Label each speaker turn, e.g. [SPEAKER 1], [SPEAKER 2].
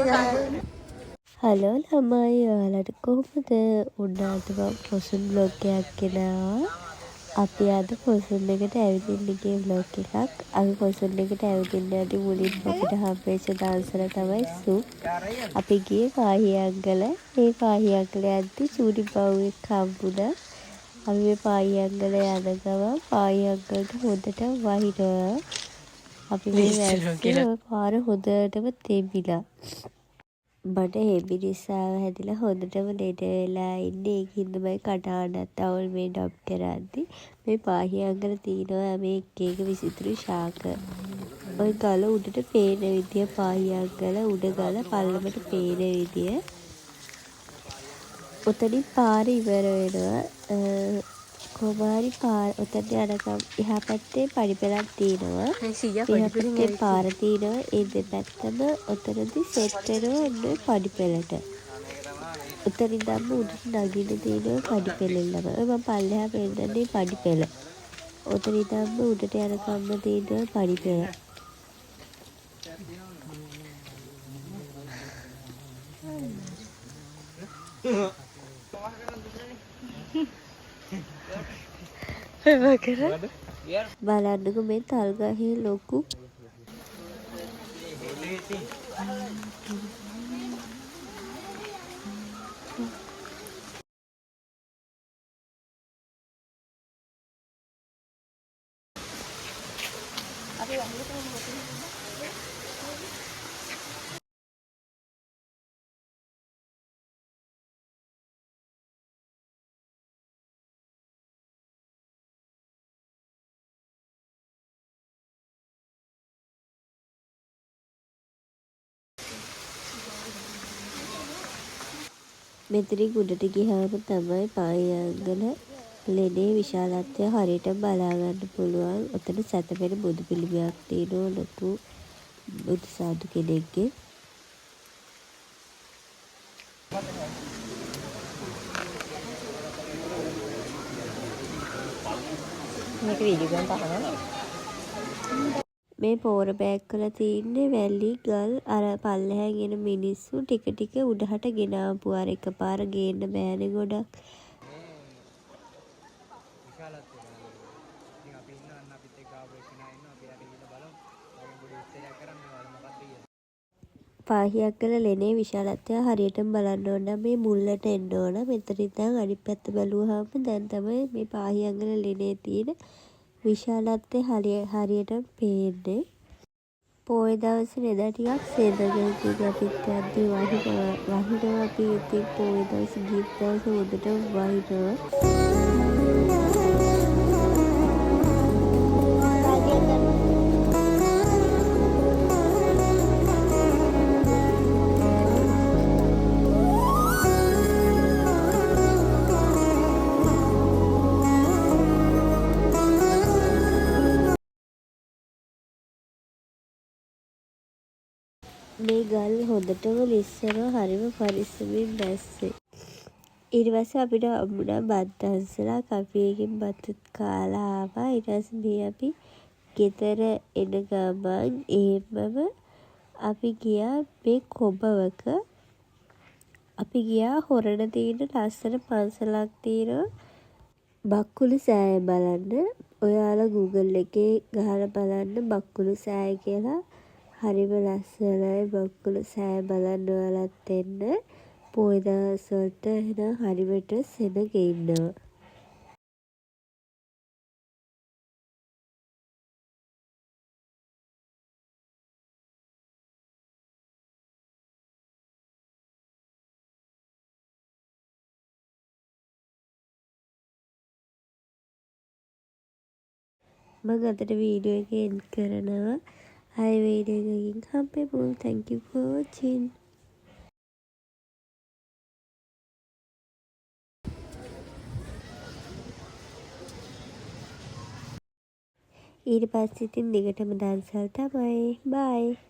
[SPEAKER 1] Hello ළමයි ඔයාලට කොහොමද? උන්නාට මම පොසොන් බ්ලොග් එකක් ගෙනාවා. අපි අද පොසොන් එකට ඇවිදින්න ගිය බ්ලොග් එකක්. අපි පොසොන් එකට ඇවිදින්න යද්දී මුලින්ම අපිට හම්බෙච්ච දන්සල තමයි සුප්. අපි ගියේ පාහියන්ගල. මේ පාහියන්ගල යද්දී චූටි බවුවෙක් හම්බුණා. අපි මේ පාහියන්ගල යන ගමන් පාහියන්ගලට හොඳට වහිනවා. අපි මේ වැස්සේ ඔය පාර හොඳටම තෙමිලා. මට හෙමිනිස්සාව හැදිලා හොඳටම ලෙඩ වෙලා ඉන්නේ. ඒකින්ද මම කටහඬත් අවුල් මේ ඩබ් කරද්දි මේ පාහියන්ගල තියෙනවා මේ එක එක විසිතුරු ශාක. ඔය ගල උඩට පේන විදිය පාහියන්ගල උඩ ගල පල්ලමට පේන විදිය. ඔතනින් පාර ඉවර වෙනවා. කොමාරි පාර ඔතනට යනකම් එහා පැත්තේ පඩිපෙළක් තියෙනවා. එහා පැත්තේ පාර තියෙනවා. ඒ දෙපැත්තම ඔතනදී සෙට් වෙනවා ඔන්න පඩිපෙළට. උතන ඉඳන්ම උඩට නගින්න තියෙනවා පඩිපෙළෙල්ලම. මම පල්ලෙහා පෙන්නන්නේ පඩිපෙළ. උතන ඉඳන්ම උඩට යනකම්ම තියෙනවා පඩිපෙළ. බලන්නකෝ මේ තල් ගහේ ලොකු මෙතනින් උඩට ගියාම තමයි පාහියන්ගල ලෙනේ විශාලත්වය හරියට බලා ගන්න පුළුවන්. ඔතන සැතපෙන බුදු පිළිමයක් තියෙනවා ලොකු බුදු සාදු කෙනෙක්ගේ. මේක වීඩියෝ ගන්න පහනවා. මේ පෝර බෑග් කරලා තින්නේ වැලි ගල් අර පල්ලෙහාන් එන මිනිස්සු ටික ටික උඩහට ගෙනාවු. අර එකපාර ගේන්න බෑනේ ගොඩක්. පාහියන්ගල ලෙනේ විශාලත්වය හරියටම බලන්න ඕන නම් මේ මුල්ලට එන්න ඕන. මෙතන ඉඳන් අනිත් පැත්ත බැලුවාම දැන් තමයි මේ පාහියන්ගල ලෙනේ තියෙන විශාලත්වය හරියටම පේන්නේ. පොය දවසේ නෙදා ටිකක් සෙනග අපිත් යද්දී වහිනවා අපි ඉතින් පොය දවසේ ගිය දවසේ හොඳටම වහිනවා. මේ ගල් හොඳටම ලිස්සනවා හරිම පරිස්සමින් බැස්සේ. ඊට පස්සේ අපිට හම්බුණා බත් දන්සලක්. අපි ඒකෙන් බත්ත් කාලා ආවා. ඊට පස්සේ මේ අපි ගෙදර එන ගමන් එහෙමම අපි ගියා මේ කොබවක. අපි ගියා හොරණ තියෙන ලස්සන පන්සලක් තියෙනවා බක්කුළු සෑය බලන්න. ඔයාලා Google එකේ ගහලා බලන්න බක්කුළු සෑය කියලා. හරිම ලස්සනයි බක්කුළු සෑය බලන්න ඔයාලත් එන්න. පොය දවස්වලට එහෙනම් හරියට සෙනග ඉන්නවා. මම අදට වීඩියෝ එක එන්ඩ් කරනවා. ආයෙ වීඩියෝ එකකින් හම්බෙමු. Thank you for watching. ඊට පස්සේ ඉතින් දිගටම දන්සල් තමයි. bye.